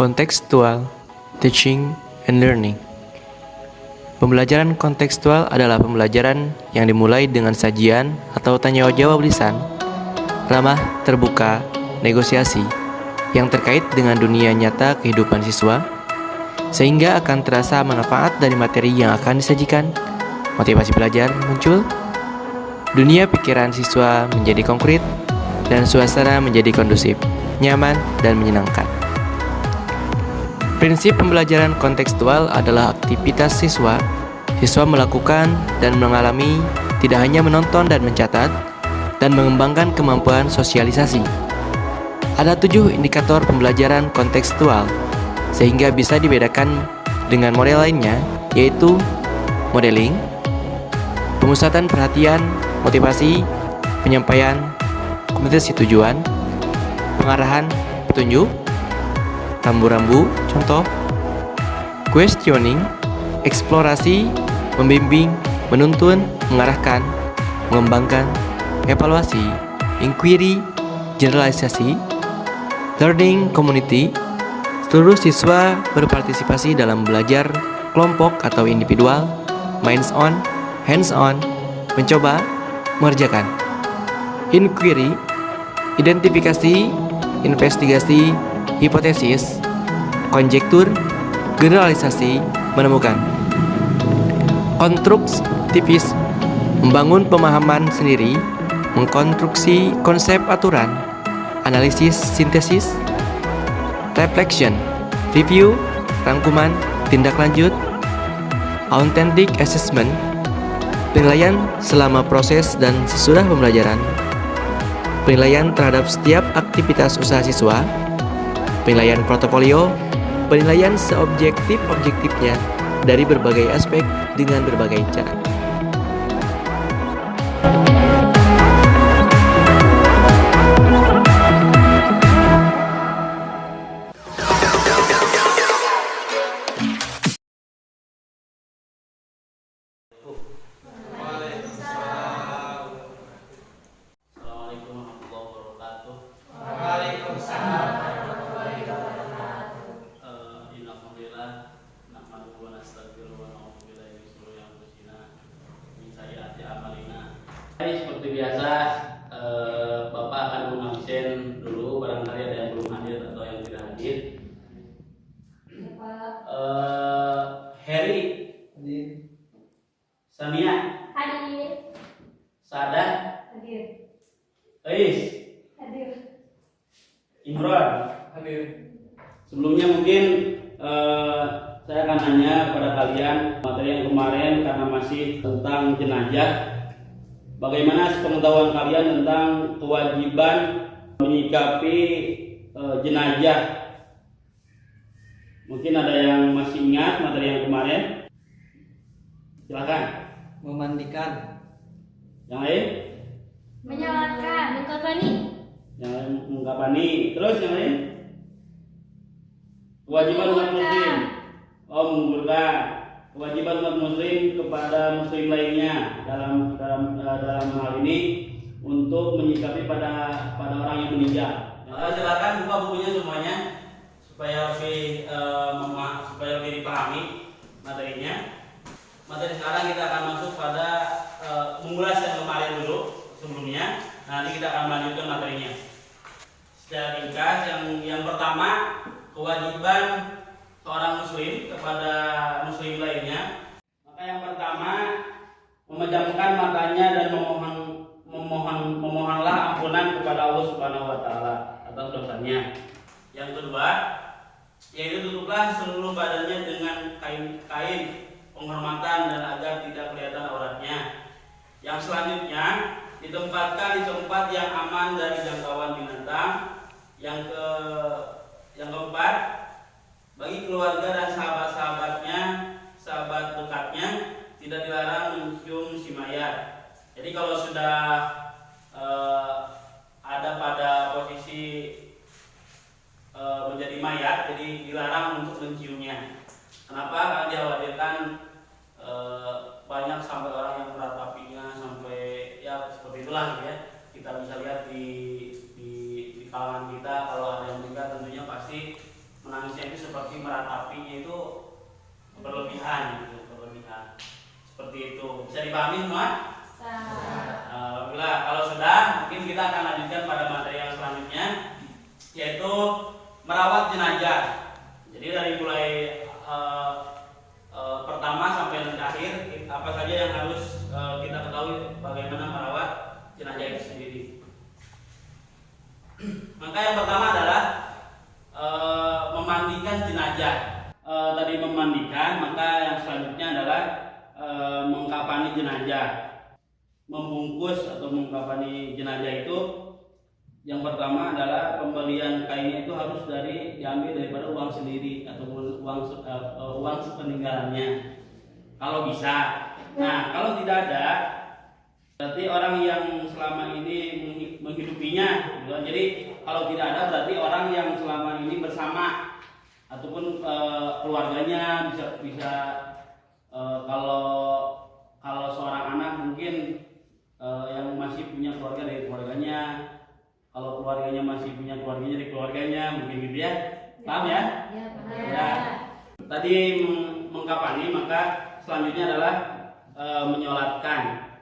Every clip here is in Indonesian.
Contextual Teaching and Learning. Pembelajaran kontekstual adalah pembelajaran yang dimulai dengan sajian atau tanya jawab lisan, ramah, terbuka, negosiasi, yang terkait dengan dunia nyata kehidupan siswa, sehingga akan terasa manfaat dari materi yang akan disajikan. Motivasi belajar muncul, dunia pikiran siswa menjadi konkret, dan suasana menjadi kondusif, nyaman, dan menyenangkan. Prinsip pembelajaran kontekstual adalah aktivitas siswa. Siswa melakukan dan mengalami, tidak hanya menonton dan mencatat, dan mengembangkan kemampuan sosialisasi. Ada 7 indikator pembelajaran kontekstual, sehingga bisa dibedakan dengan model lainnya, yaitu modeling, pemusatan perhatian, motivasi, penyampaian, komunikasi tujuan, pengarahan, petunjuk, rambu-rambu, contoh, questioning, eksplorasi, membimbing, menuntun, mengarahkan, mengembangkan, evaluasi, inquiry, generalisasi, learning community. Seluruh siswa berpartisipasi dalam belajar kelompok atau individual, minds-on, hands-on, mencoba, mengerjakan. Inquiry, identifikasi, investigasi, hipotesis, konjektur, generalisasi, menemukan. Konstruktivis, membangun pemahaman sendiri, mengkonstruksi konsep aturan, analisis sintesis, reflection, review, rangkuman, tindak lanjut, authentic assessment, penilaian selama proses dan sesudah pembelajaran, penilaian terhadap setiap aktivitas usaha siswa, penilaian portofolio, penilaian seobjektif-objektifnya dari berbagai aspek dengan berbagai cara. Seperti biasa, Bapak akan mengabsen dulu, barangkali ada yang belum hadir atau yang tidak hadir. Heri, hadir. Sania, hadir. Sada, hadir. Ais, hadir. Imron, hadir. Sebelumnya mungkin saya akan nanya kepada kalian materi yang kemarin karena masih tentang jenazah. Bagaimana pengetahuan kalian tentang kewajiban menyikapi jenazah? Mungkin ada yang masih ingat materi yang kemarin? Silakan. Memandikan. Yang lain? Menyalatkan, mengkafani. Yang lain mengkafani. Terus yang lain? Kewajiban umat muslim. Oh, mengumpulkan. Kewajiban umat muslim kepada muslim lainnya dalam hal ini untuk menyikapi pada orang yang meninggal. Silakan buka bukunya semuanya supaya lebih dipahami materinya. Materi sekarang kita akan masuk pada mengulas yang kemarin dulu sebelumnya. Nanti kita akan melanjutkan materinya. Secara ringkas, yang pertama, kewajiban seorang muslim kepada muslim lainnya. Maka yang pertama, memejamkan matanya dan memohonlah ampunan kepada Allah Subhanahu wa taala atas dosanya. Yang kedua, yaitu tutuplah seluruh badannya dengan kain penghormatan dan agar tidak kelihatan auratnya. Yang selanjutnya, ditempatkan di tempat yang aman dari jangkauan binatang. Yang keempat, bagi keluarga dan sahabat-sahabatnya, sahabat dekatnya, tidak dilarang mencium si mayat. Jadi kalau sudah ada pada posisi menjadi mayat, jadi dilarang untuk menciumnya. Kenapa? Karena dikhawatirkan banyak sampai orang yang meratapinya sampai ya seperti itulah ya. Kita bisa lihat di kalangan kita kalau ada yang meninggal tentunya pasti menangisnya itu seperti meratapinya itu berlebihan gitu, berlebihan. Seperti itu. Bisa dipahami semua? Alhamdulillah. Kalau sudah, mungkin kita akan lanjutkan pada materi yang selanjutnya, yaitu merawat jenazah. Jadi dari mulai pertama sampai yang terakhir, apa saja yang harus kita ketahui bagaimana merawat jenazah itu sendiri. Maka yang pertama adalah memandikan jenazah. Tadi memandikan, maka yang selanjutnya adalah mengkafani jenazah. Membungkus atau mengkafani jenazah itu, yang pertama adalah pembelian kainnya itu harus diambil daripada uang sendiri ataupun uang sepeninggalannya kalau bisa. Nah, kalau tidak ada, berarti orang yang selama ini menghidupinya gitu. Jadi kalau tidak ada, berarti orang yang selama ini bersama ataupun keluarganya bisa kalau seorang anak mungkin yang masih punya keluarga dari keluarganya, kalau keluarganya masih punya keluarganya dari keluarganya, mungkin gitu ya. Paham ya? Ya, paham. Ya. Tadi mengkafani, maka selanjutnya adalah menyolatkan.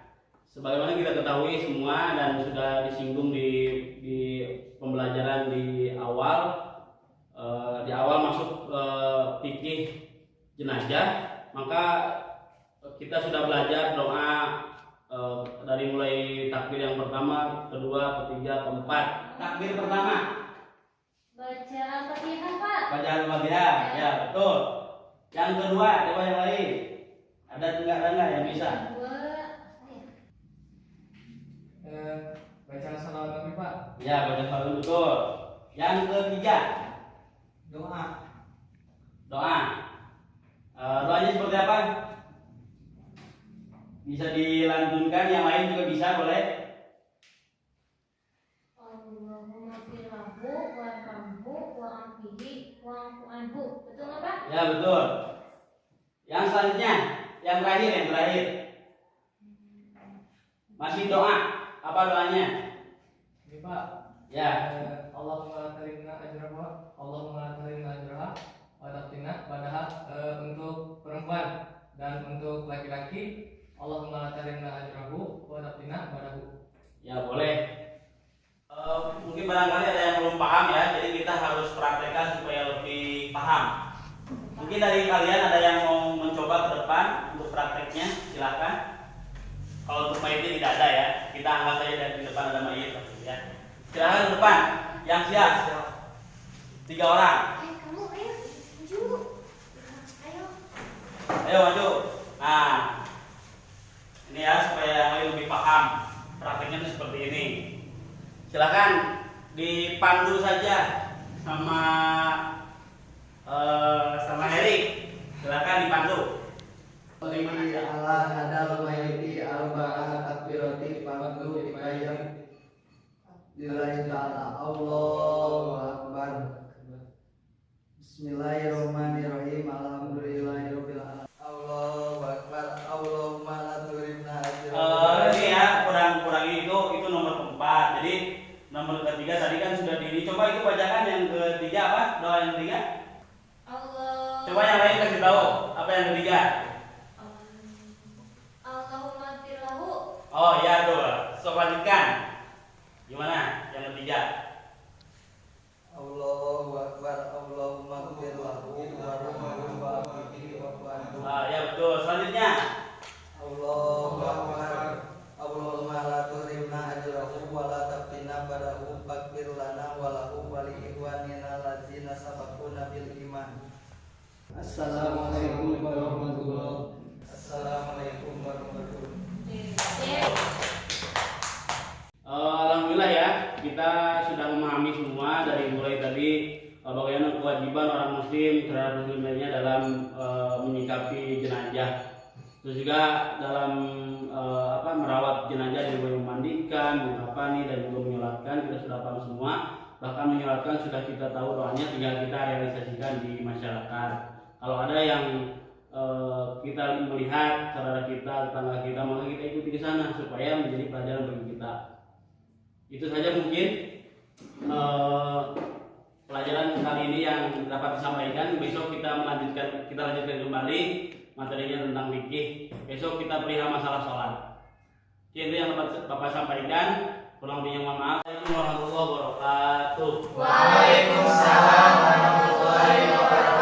Sebagaimana kita ketahui semua dan sudah disinggung di pembelajaran di awal masuk fikih jenazah, maka kita sudah belajar doa dari mulai takbir yang pertama, kedua, ketiga, keempat. Takbir pertama Baca Al-Fatihah, Pak. baca Al-Fatihah, ya betul. Yang kedua, coba yang lain. Ada enggak yang bisa? Dua. Baca salawat Nabi, Pak. Ya, baca salawat betul. Yang ketiga, Doa. doa. Doanya seperti apa? Bisa dilantunkan, yang lain juga bisa, boleh. Allahumma firlahu warhamhu wa'afihi wa'afu anhu. Betul nggak, Pak? Ya, betul. Yang selanjutnya, yang terakhir. Masih doa. Apa doanya? Ini, Pak. Ya. Allahumma tarimna ajraha, Allahumma tarimna ajraha, wa taqina padahal untuk perempuan, dan untuk laki-laki Allahumma tarimna ajrahu wa taqina badahu. Ya, boleh. Mungkin barangkali ada yang belum paham ya, jadi kita harus praktekkan supaya lebih paham. Mungkin dari kalian ada yang mau mencoba ke depan untuk prakteknya, silakan. Kalau untuk mayitnya tidak ada ya, kita anggap saja dari depan ada mayit ya. Silakan ke depan, yang siap. 3 orang. Kamu ayo maju. Ayo. Ayo maju. Nah, ini ya supaya yang lain lebih paham. Prakteknya itu seperti ini. Silakan dipandu saja sama Erik. Silakan dipandu. Bagaimana ya? Allah hadal mayyiti arba'at takbirati fadu bikayam lillahi ta'ala. Allahu akbar. Bismillahirrahmanirrahim. Alhamdulillahirabbil alamin. Allahu akbar. Allahumma la turimna ajra. Ini ya kurang itu nomor keempat. Jadi nomor ketiga tadi kan sudah coba itu bacakan yang ketiga apa? Doa yang ketiga. Allah. Coba yang lain kasih tahu apa yang ketiga. Allahumma firlahu. Oh ya tuh. So lanjutkan. Gimana yang ketiga? Allahu akbar. Allahumma ighfir lahu warhamhu wa'afihi wa'fu anhu. Ya betul. Selanjutnya. Allahu akbar. Allahumma la turimna ajrahu wa la taftina badahu faghfir lana wa lahu wa li ikhwanina allazina sabaquna bil iman. Assalamualaikum warahmatullahi wabarakatuh. Assalamualaikum warahmatullahi wabarakatuh. Alhamdulillah ya, kita sudah memahami semua dari mulai tadi bagaimana kewajiban orang muslim terhadap muslim lainnya dalam menyikapi jenazah. Terus juga dalam merawat jenazah dari mulai memandikan, mengkafani dan juga menyolatkan, kita sudah paham semua. Bahkan menyolatkan sudah kita tahu doanya, tinggal kita realisasikan di masyarakat. Kalau ada yang kita melihat saudara kita, tetangga kita, maka kita ikuti ke sana supaya menjadi pelajaran bagi kita. Itu saja mungkin pelajaran kali ini yang dapat disampaikan. Besok kita lanjutkan kembali materinya tentang fikih. Besok kita perihal masalah sholat. Itu yang dapat Bapak sampaikan. Kurang lebihnya mohon maaf. Assalamualaikum warahmatullahi wabarakatuh. Waalaikumsalam warahmatullahi wabarakatuh.